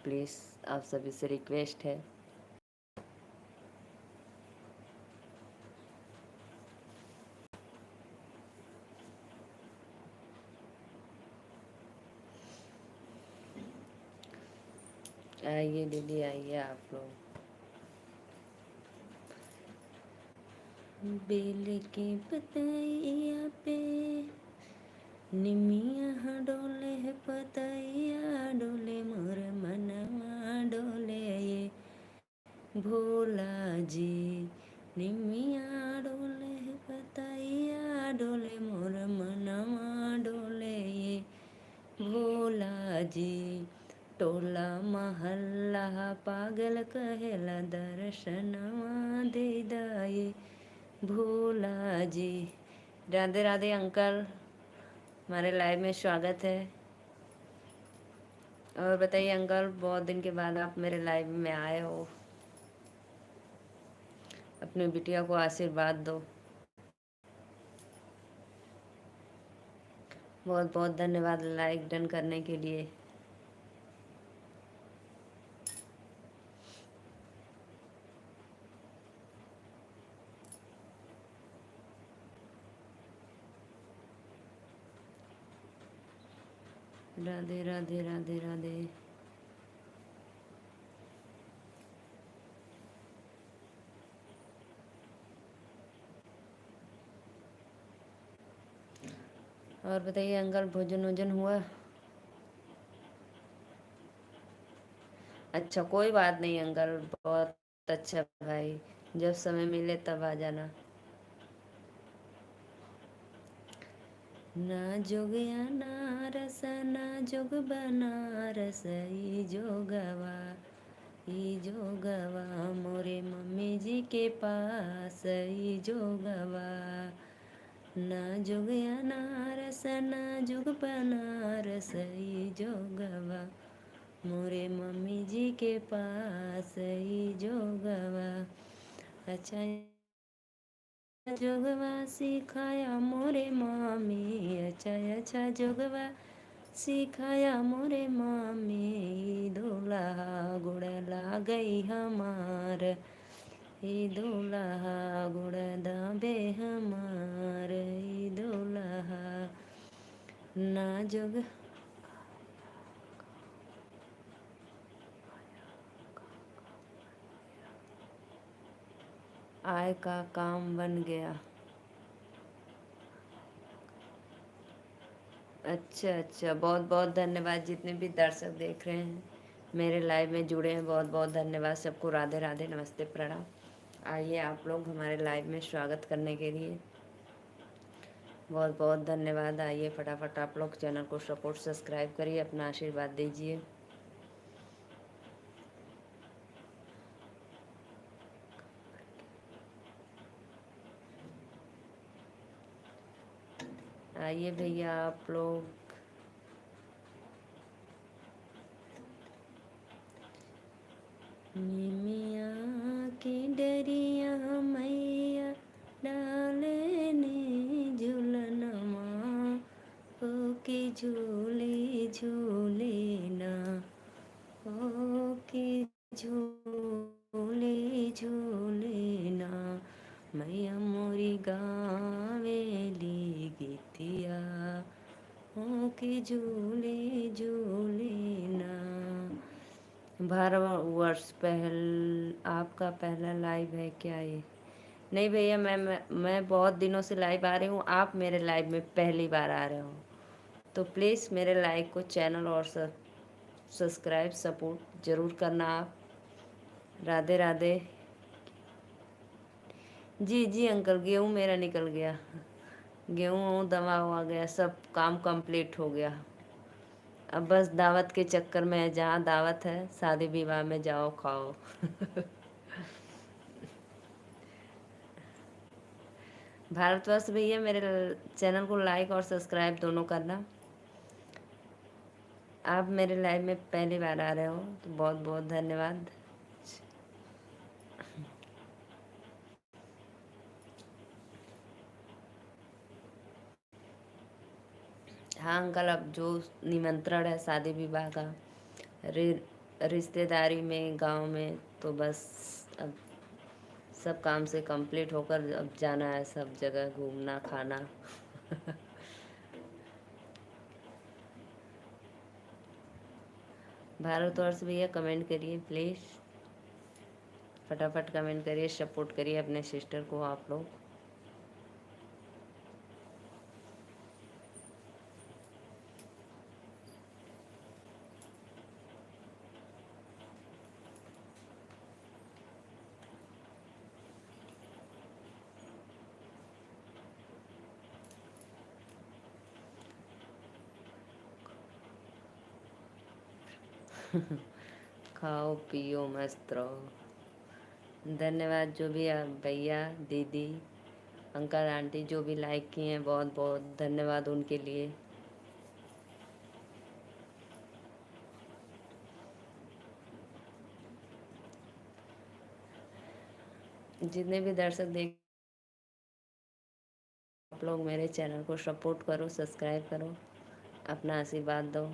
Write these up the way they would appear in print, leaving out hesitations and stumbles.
Please आप सभी से रिक्वेस्ट है। आइए दीदी, आइए आप लोग। बेल के पतैया पे निमिया डोले है, पतैया डोले, मोर मनवा डोले ये भोला जी। निमिया डोले है, पतैया डोले, मोर मनवा डोले ये भोला जी। टोला महल्ला पागल कहेला, दर्शनवा दे दाए भोला जी। राधे राधे अंकल, हमारे लाइव में स्वागत है। और बताइए अंकल, बहुत दिन के बाद आप मेरे लाइव में आए हो, अपनी बिटिया को आशीर्वाद दो। बहुत बहुत धन्यवाद लाइक डन करने के लिए। राधे राधे राधे राधे। और बताइए अंकल, भोजन वोजन हुआ? अच्छा, कोई बात नहीं अंकल, बहुत अच्छा भाई, जब समय मिले तब आ जाना। ना जोगया नारस, ना जोग बनारस, ई जोगवा, ई जोगवा मोरे मम्मी जी के पास, ई जोगवा। ना जोगया नारस, ना जोग बनारस, ई जोगवा मोरे मम्मी जी के पास, ई जोगवा। अच्छा जोगवा सिखाया मोरे मामी, अच्छा अच्छा जोगवा सिखाया मोरे मामी। दूल्हा गुड़ ला गई हमार, ई दूल्हा गुड़ दाबे हमार, ई दूल्हा ना जोग। आय का काम बन गया। अच्छा अच्छा, बहुत बहुत धन्यवाद जितने भी दर्शक देख रहे हैं, मेरे लाइव में जुड़े हैं, बहुत बहुत धन्यवाद सबको। राधे राधे, नमस्ते, प्रणाम। आइए आप लोग हमारे लाइव में स्वागत करने के लिए बहुत बहुत धन्यवाद। आइए फटाफट आप लोग चैनल को सपोर्ट सब्सक्राइब करिए, अपना आशीर्वाद दीजिए। आइए भैया आप लोग। निमिया की डरिया मैया डाले ने झूलनमा, ओ के झूले झूले ना, ओ के झूले झूले ना। मैया मोरी गावेली गीतिया, ओ के झूले झूले ना। 12 वर्ष आपका पहला लाइव है क्या ये? नहीं भैया, मैं बहुत दिनों से लाइव आ रही हूँ, आप मेरे लाइव में पहली बार आ रहे हो, तो प्लीज़ मेरे लाइव को चैनल और सब्सक्राइब सपोर्ट ज़रूर करना आप। राधे राधे। जी जी अंकल, गेहूँ मेरा निकल गया, गेहूँ दवा हुआ गया, सब काम कंप्लीट हो गया। अब बस दावत के चक्कर में, जहाँ दावत है शादी विवाह में जाओ खाओ। भारतवर्ष भैया, मेरे चैनल को लाइक और सब्सक्राइब दोनों करना। आप मेरे लाइव में पहली बार आ रहे हो तो बहुत बहुत धन्यवाद। हाँ अंकल, अब जो निमंत्रण है शादी विवाह का, रिश्तेदारी में, गांव में, तो बस अब सब काम से कंप्लीट होकर अब जाना है सब जगह घूमना खाना। भारतवर्ष भैया कमेंट करिए प्लीज़, फटाफट कमेंट करिए, सपोर्ट करिए अपने सिस्टर को आप लोग। खाओ पियो मस्त रहो। धन्यवाद जो भी आप भैया दीदी अंकल आंटी जो भी लाइक किए हैं, बहुत बहुत धन्यवाद उनके लिए। जितने भी दर्शक देख, आप लोग मेरे चैनल को सपोर्ट करो, सब्सक्राइब करो, अपना आशीर्वाद दो।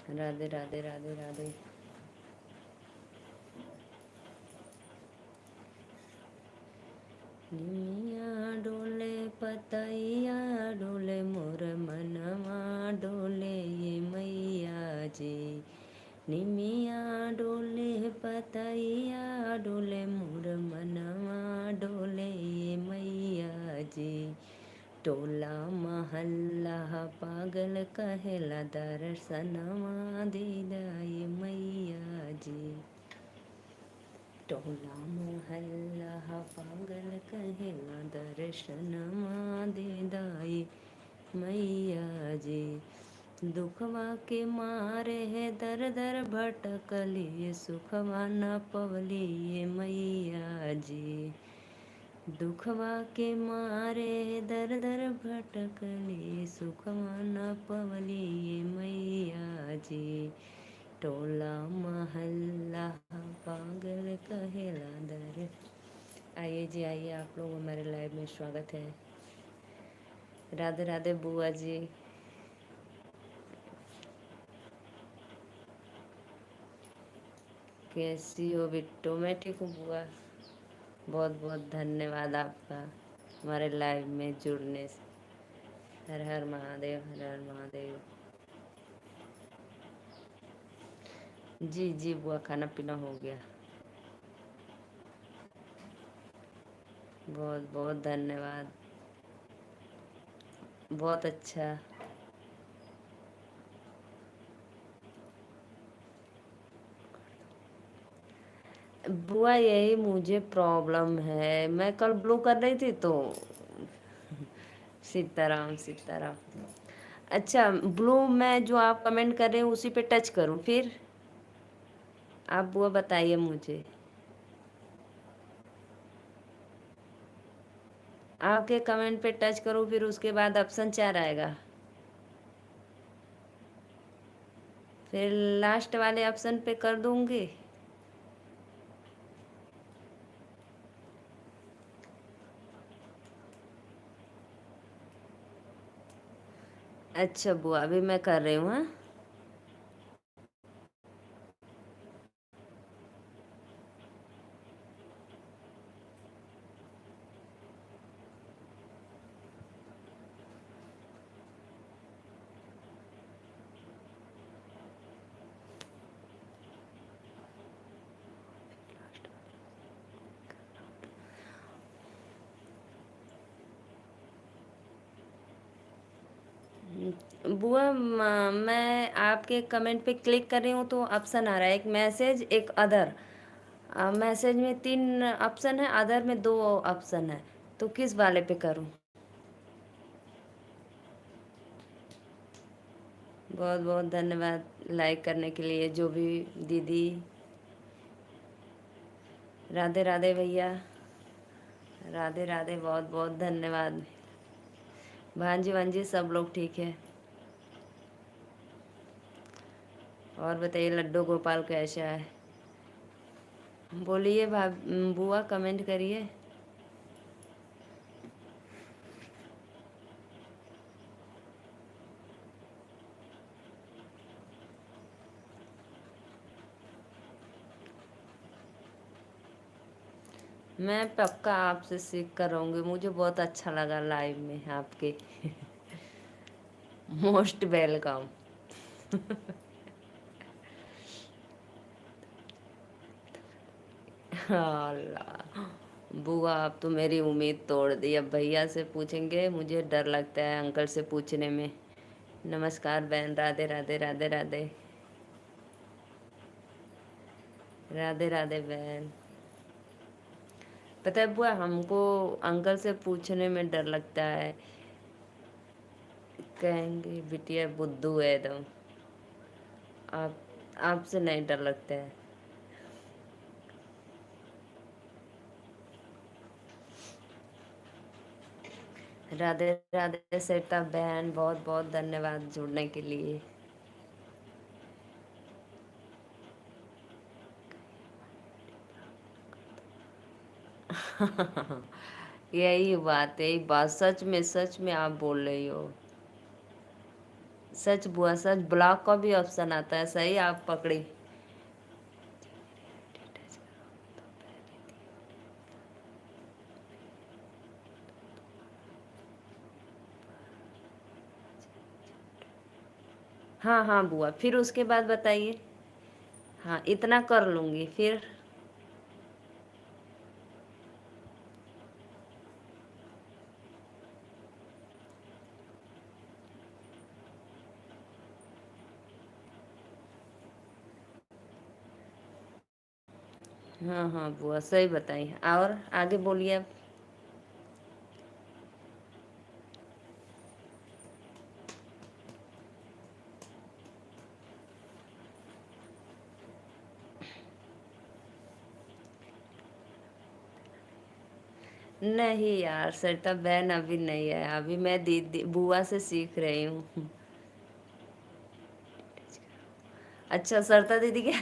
राधे राधे राधे राधे। निमिया डोले पतैया डोले मोर मनवा डोले ये मैया जी। निमिया डोले पतैया डोले मोर मनवा डोले ये मैया जी। टोला महल्ला पागल कहेला दर्शनवा दीदा ये मैया जी। टोला मोहल्ला पागल कहेला दर्शनवा दीदा ये मैया जी। दुखवा के मारे है दर दर भटकली सुखवा न पवली ये मैया जी। दुखवा के मारे दर दर भटकली सुखवा न पवली ये मैया जी। टोला महल्ला पागल कहेला दर। आइए जी आइए, आप लोग हमारे लाइव में स्वागत है। राधे राधे बुआ जी। कैसी हो बिट्टू? मैं ठीक हूँ बुआ। बहुत बहुत धन्यवाद आपका हमारे लाइव में जुड़ने से। हर हर महादेव, हर हर महादेव। जी जी बुआ, खाना पीना हो गया। बहुत बहुत धन्यवाद। बहुत अच्छा। बुआ यही मुझे प्रॉब्लम है, मैं कल ब्लू कर रही थी तो। सीताराम सीताराम। अच्छा ब्लू मैं जो आप कमेंट कर रहे हैं उसी पे टच करूं फिर? आप बुआ बताइए मुझे। आपके कमेंट पे टच करूं फिर उसके बाद ऑप्शन 4 आएगा, फिर लास्ट वाले ऑप्शन पे कर दूंगी। अच्छा बुआ अभी मैं कर रही हूँ। हाँ बुआ मैं आपके कमेंट पे क्लिक कर रही हूँ तो ऑप्शन आ रहा है, एक मैसेज एक अदर। मैसेज में 3 ऑप्शन है, अदर में 2 ऑप्शन है, तो किस वाले पे करूँ? बहुत बहुत धन्यवाद लाइक करने के लिए जो भी दीदी। राधे राधे भैया। राधे राधे, बहुत बहुत धन्यवाद। भांजी भांजी सब लोग ठीक है। और बताइए लड्डू गोपाल कैसा है? बोलिए बुआ कमेंट करिए। मैं पक्का आपसे सीख कर रहूँगी, मुझे बहुत अच्छा लगा लाइव में आपके। Most welcome. अल्लाह, बुआ आप तो मेरी उम्मीद तोड़ दी। अब भैया से पूछेंगे, मुझे डर लगता है अंकल से पूछने में। नमस्कार बहन, राधे राधे राधे राधे। राधे राधे बहन। पता है बुआ, हमको अंकल से पूछने में डर लगता है। कहेंगे बिटिया बुद्धू है एकदम। आप आपसे नहीं डर लगता है। राधे राधे सरिता बहन, बहुत बहुत धन्यवाद जुड़ने के लिए। यही बात सच में आप बोल रही हो। सच बुआ सच, ब्लॉक का भी ऑप्शन आता है, सही आप पकड़ी। हाँ हाँ बुआ, फिर उसके बाद बताइए। हाँ इतना कर लूँगी फिर। हाँ हाँ बुआ सही बताइए, और आगे बोलिए अब। नहीं यार सरिता बहन अभी नहीं है, अभी मैं दीदी बुआ से सीख रही हूँ। अच्छा सरिता दीदी क्या?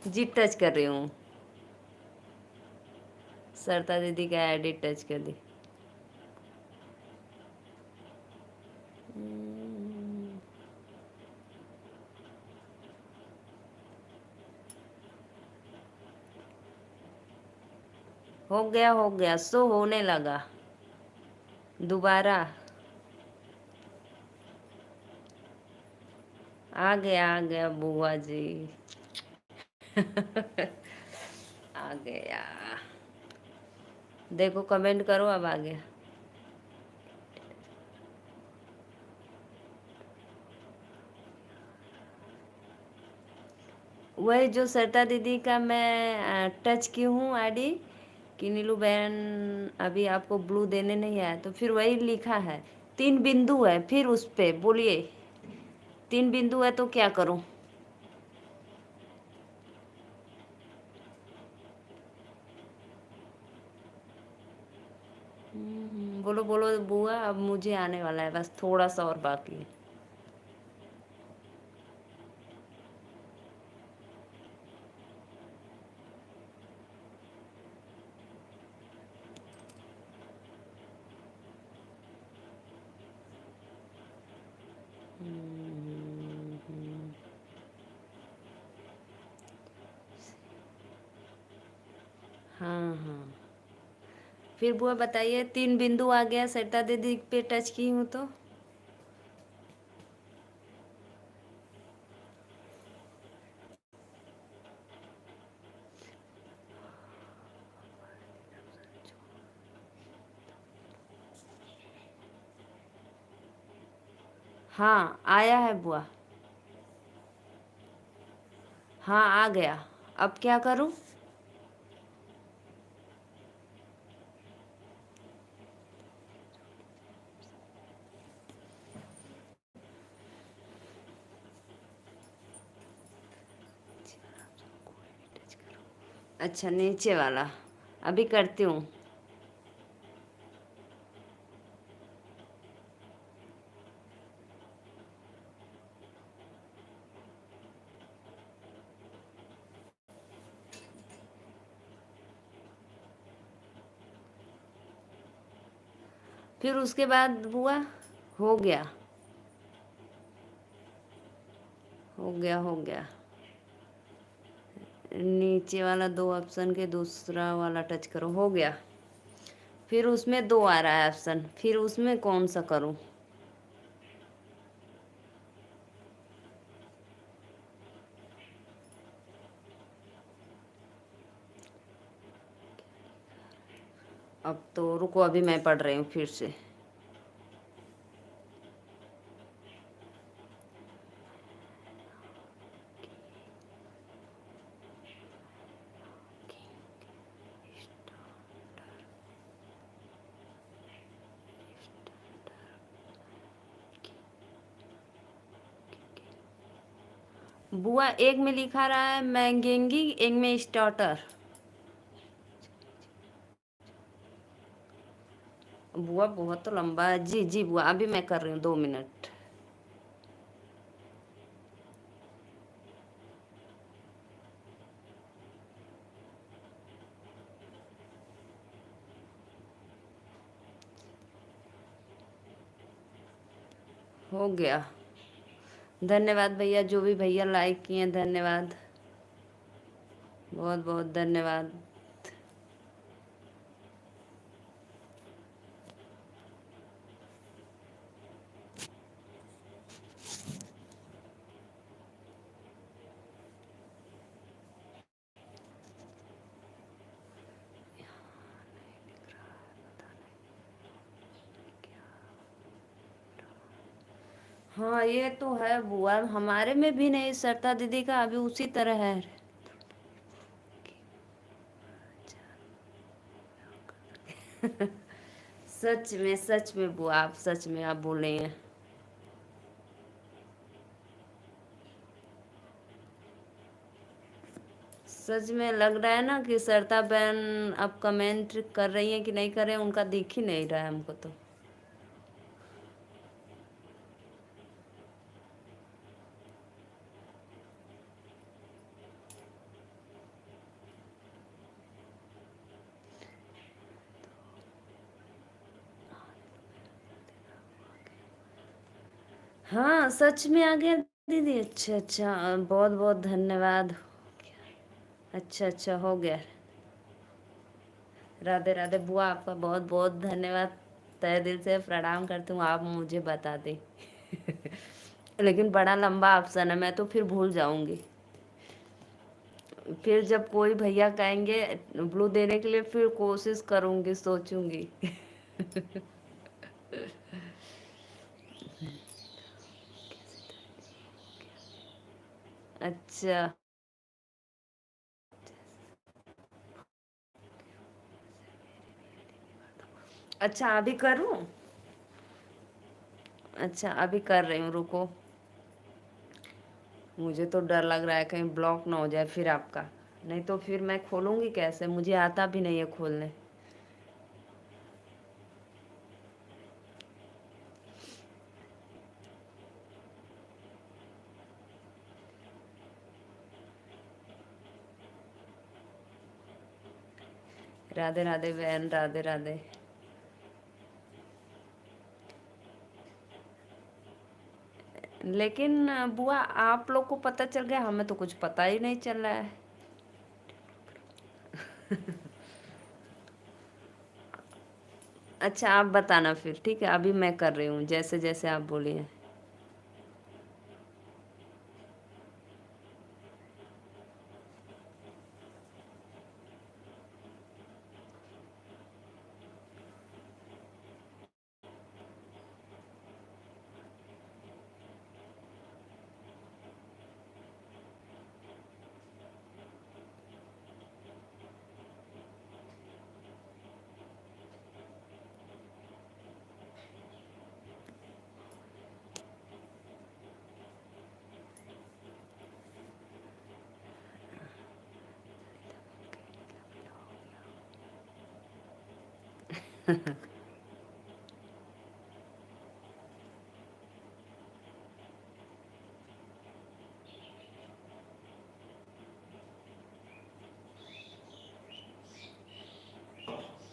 जी टच कर रही हूँ। सरिता दीदी का आईडी टच कर दी। हो गया सो होने लगा दोबारा। आ गया बुआ जी। आ गया। देखो कमेंट करो, अब आ गया। वही जो सरिता दीदी का मैं टच की हूँ आईडी, कि नीलू बहन अभी आपको ब्लू देने नहीं आया, तो फिर वही लिखा है। 3 बिंदु है फिर उस पे बोलिए। 3 बिंदु है तो क्या करूँ? बोलो बोलो बुआ, अब मुझे आने वाला है, बस थोड़ा सा और बाकी है। हाँ हाँ, फिर बुआ बताइए। 3 बिंदु आ गया, सरिता दीदी पे टच की हूँ तो। हाँ आया है बुआ। हाँ आ गया। अब क्या करूँ? अच्छा नीचे वाला, अभी करती हूँ। फिर उसके बाद बुआ हो गया। हो गया। नीचे वाला 2 ऑप्शन के दूसरा वाला टच करो, हो गया। फिर उसमें 2 आ रहा है ऑप्शन, फिर उसमें कौन सा करूं? अब तो रुको, अभी मैं पढ़ रही हूँ फिर से। बुआ एक में लिखा रहा है मैंगेंगी, एक में स्टार्टर। बुआ बहुत तो लंबा है। जी जी बुआ, अभी मैं कर रही हूँ, 2 मिनट। हो गया। धन्यवाद भैया, जो भी भैया लाइक किए हैं, धन्यवाद, बहुत बहुत धन्यवाद। हाँ ये तो है बुआ, हमारे में भी नहीं, सरता दीदी का अभी उसी तरह है। सच में बुआ, आप सच में आप बोले हैं। सच में लग रहा है ना कि सरता बहन अब कमेंट कर रही है कि नहीं कर रहे हैं, उनका दिख ही नहीं रहा है हमको तो। हाँ सच में आ गया दीदी, अच्छा अच्छा, बहुत बहुत धन्यवाद। अच्छा अच्छा, हो गया। राधे राधे बुआ, आपका बहुत बहुत धन्यवाद, तहे दिल से प्रणाम करती हूँ, आप मुझे बता दें। लेकिन बड़ा लंबा ऑप्शन है, मैं तो फिर भूल जाऊंगी। फिर जब कोई भैया कहेंगे ब्लू देने के लिए, फिर कोशिश करूंगी, सोचूंगी। अच्छा अच्छा, अभी करूं? अच्छा अभी कर रही हूँ, रुको। मुझे तो डर लग रहा है कहीं ब्लॉक ना हो जाए फिर आपका, नहीं तो फिर मैं खोलूंगी कैसे, मुझे आता भी नहीं है खोलने। राधे राधे बहन, राधे राधे। लेकिन बुआ आप लोग को पता चल गया, हमें तो कुछ पता ही नहीं चल रहा है। अच्छा आप बताना फिर, ठीक है, अभी मैं कर रही हूँ जैसे जैसे आप बोलिए।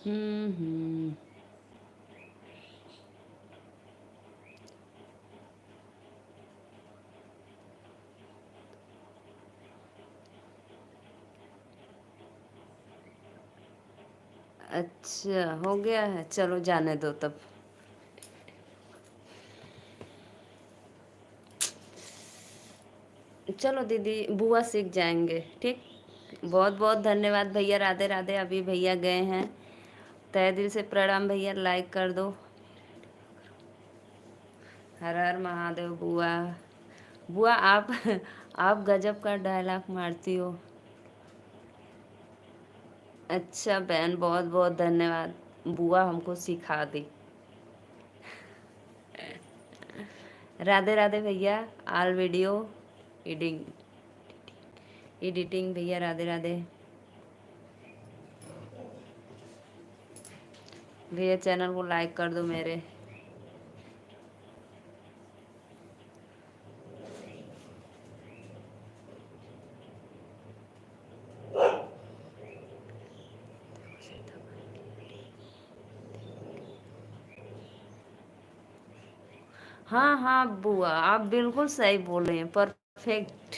हम्म। अच्छा हो गया है, चलो जाने दो तब। चलो दीदी, बुआ सीख जाएंगे, ठीक। बहुत बहुत धन्यवाद भैया, राधे राधे। अभी भैया गए हैं, तहे दिल से प्रणाम भैया, लाइक कर दो। हर हर महादेव बुआ। बुआ आप आप गजब का डायलॉग मारती हो। अच्छा बहन, बहुत बहुत धन्यवाद। बुआ हमको सिखा दी। राधे राधे भैया। ऑल वीडियो एडिंग एडिटिंग भैया, राधे राधे भैया। चैनल को लाइक कर दो मेरे। हाँ हाँ बुआ, आप बिल्कुल सही बोल रहे हैं, परफेक्ट।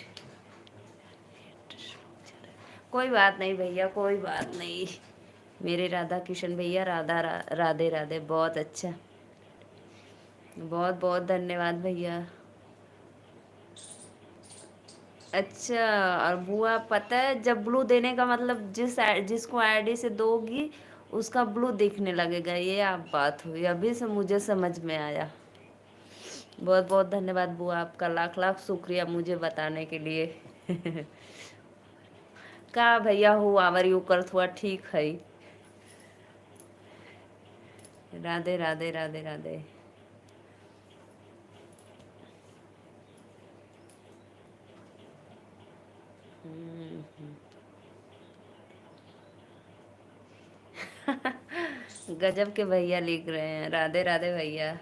कोई बात नहीं भैया, कोई बात नहीं। मेरे राधा किशन भैया, राधे राधे, बहुत अच्छा। बहुत बहुत धन्यवाद भैया। अच्छा, और बुआ पता है, जब ब्लू देने का मतलब जिसको आईडी से दोगी उसका ब्लू दिखने लगेगा, ये आप बात हुई, अभी से मुझे समझ में आया। बहुत बहुत धन्यवाद बुआ, आपका लाख लाख शुक्रिया मुझे बताने के लिए। का भैया हो आवर यू कर थोड़ा ठीक है। राधे राधे राधे राधे। गजब के भैया लिख रहे हैं, राधे राधे भैया।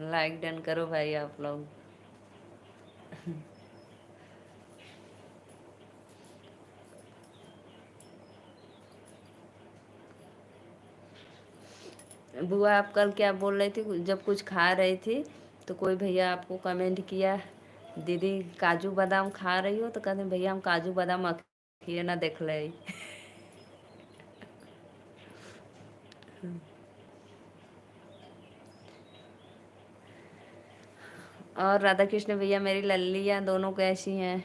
लाइक डन करो भाई आप लोग। बुआ आप कल क्या बोल रही थी, जब कुछ खा रही थी तो कोई भैया आपको कमेंट किया, दीदी काजू बादाम खा रही हो, तो कहते भैया हम काजू बादाम अखिए ना देख ले। और राधा कृष्ण भैया, मेरी लल्लियाँ दोनों कैसी हैं?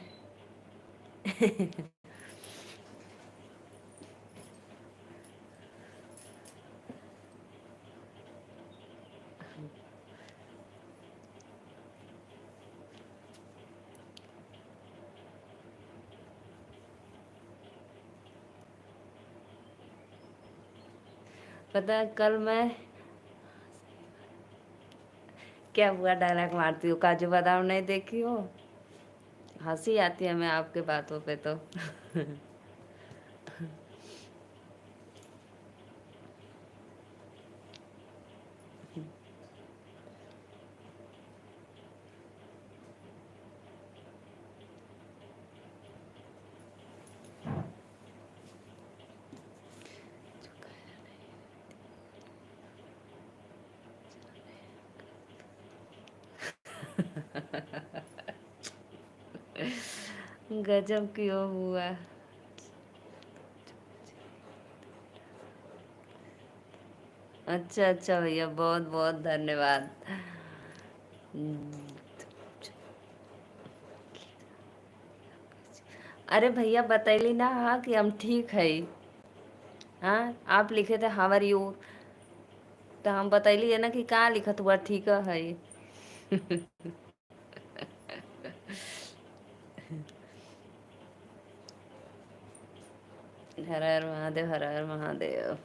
पता है कल मैं क्या हुआ, डायलॉग मारती हूँ, काजू बादाम नहीं देखी हो। हंसी आती है मैं आपके बातों पे तो। गजब की हो हुआ। अच्छा अच्छा भैया, बहुत बहुत धन्यवाद। अरे भैया बतैली ना, हाँ कि हम ठीक है। हाँ आप लिखे थे हाउ आर यू, तो हम बतैली है ना कि कहाँ लिखत हुआ ठीक है। हर हर महादेव, हर हर महादेव।